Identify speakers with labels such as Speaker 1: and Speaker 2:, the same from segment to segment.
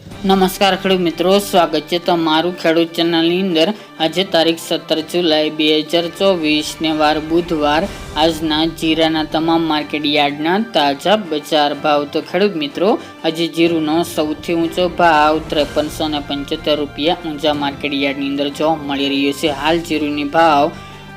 Speaker 1: નમસ્કાર ખેડૂત મિત્રો, સ્વાગત છે તમારું ખેડૂત ચેનલની અંદર। આજે તારીખ 17 જુલાઈ 2024 ને વાર બુધવાર। આજના જીરાના તમામ માર્કેટ યાર્ડના તાજા બજાર ભાવ। તો ખેડૂત મિત્રો, આજે જીરુનો સૌથી ઊંચો ભાવ 5375 રૂપિયા ઊંચા માર્કેટ યાર્ડની અંદર જોવા મળી રહ્યો છે। હાલ જીરુની ભાવ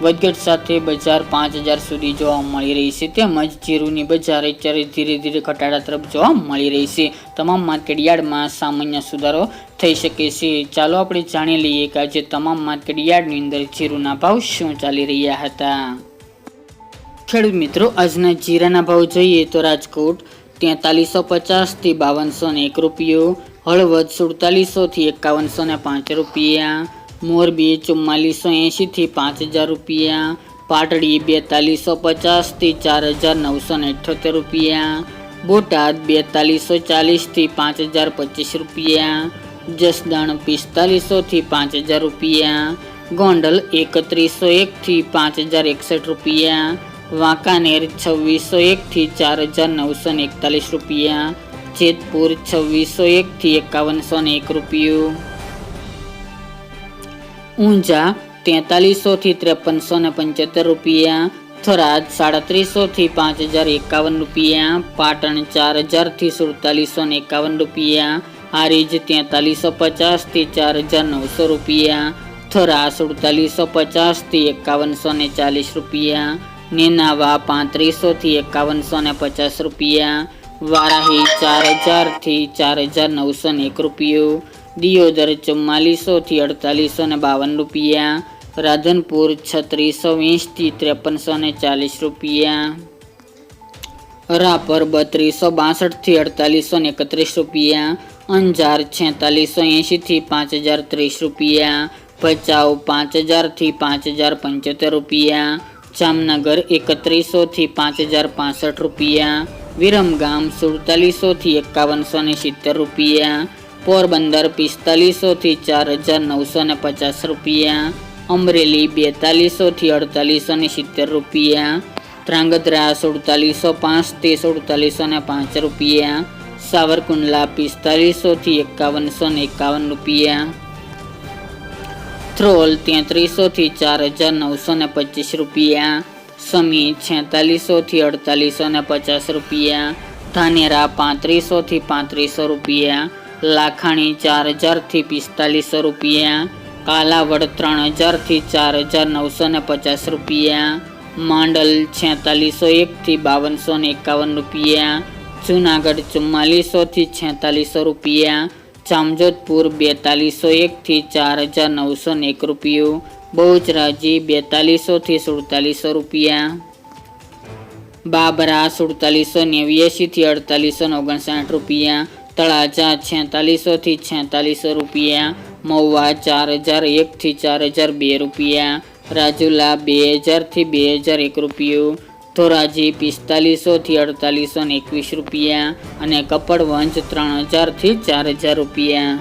Speaker 1: વધઘટ સાથે બજાર 5000 સુધી જોવા મળી રહી છે, તેમજ જીરુની બજાર અત્યારે ધીરે ધીરે ઘટાડા તરફ જોવા મળી રહી છે। તમામ માર્કેટ યાર્ડમાં સામાન્ય સુધારો થઈ શકે છે। ચાલો આપણે જાણી લઈએ કે આજે તમામ માર્કેટ યાર્ડની અંદર જીરુના ભાવ શું ચાલી રહ્યા હતા। ખેડૂત મિત્રો, આજના જીરાના ભાવ જોઈએ તો રાજકોટ 4350 થી 5201 રૂપિયો, હળવદ 4700 થી 5105 રૂપિયા, મોરબી 4480 થી 5000 રૂપિયા, પાટડી 4250 થી 4978 રૂપિયા, બોટાદ 4240 થી 5025 રૂપિયા, જસદણ 4500 થી 5000 રૂપિયા, ગોંડલ 3101 થી 5061 રૂપિયા, વાંકાનેર 2601 થી 4941 રૂપિયા, જેતપુર 2601 થી 5101 રૂપિયો, ઊંઝા 4300 થી 5375 રૂપિયા, થરાદ 3700 થી 5051 રૂપિયા, પાટણ 4000 થી 4751 રૂપિયા, હારીજ 4350 થી 4900 રૂપિયા, થરા 4750 થી 5140 રૂપિયા, નેનાવા 3500 થી 5150 રૂપિયા, વારાહી 4000 થી 4901 રૂપિયો, દિયોદર 4400 થી 4852 રૂપિયા, રાધનપુર 3620 થી 5340 રૂપિયા, રાપર 3262 થી 4831 રૂપિયા, અંજાર 4680 થી 5030 રૂપિયા, ભચાઉ 5000 થી 5075 રૂપિયા, જામનગર 3100 થી 5065 રૂપિયા, વિરમગામ 4700 થી 5170 રૂપિયા, પોરબંદર 4500 થી 4950 રૂપિયા, અમરેલી 4200 થી 4870 રૂપિયા, ધ્રાંગધ્રા 4705 થી 4705 રૂપિયા, સાવરકુંડલા 4500 થી 5151 રૂપિયા, થ્રોલ 3300 થી 4925 રૂપિયા, સમી 4600 થી 4850 રૂપિયા, ધાનેરા 3500 થી 3500 રૂપિયા, લાખાણી 4000 થી 4500 રૂપિયા, કાલાવડ 3000 થી 4950 રૂપિયા, માંડલ 4601 થી 5251 રૂપિયા, જુનાગઢ 4400 થી 4600 રૂપિયા, જામજોધપુર 4201 થી 4901 રૂપિયો, બહુચરાજી 4200 થી 4700 રૂપિયા, બાબરા 4789 થી 4859 રૂપિયા, તળાજા 4600 થી 4600 રૂપિયા, મહુવા 4001 થી 4002 રૂપિયા, રાજુલા 2000 થી 2001 રૂપિયો, ધોરાજી 4500 થી 4821 રૂપિયા અને કપડવંજ 3000 થી 4000 રૂપિયા।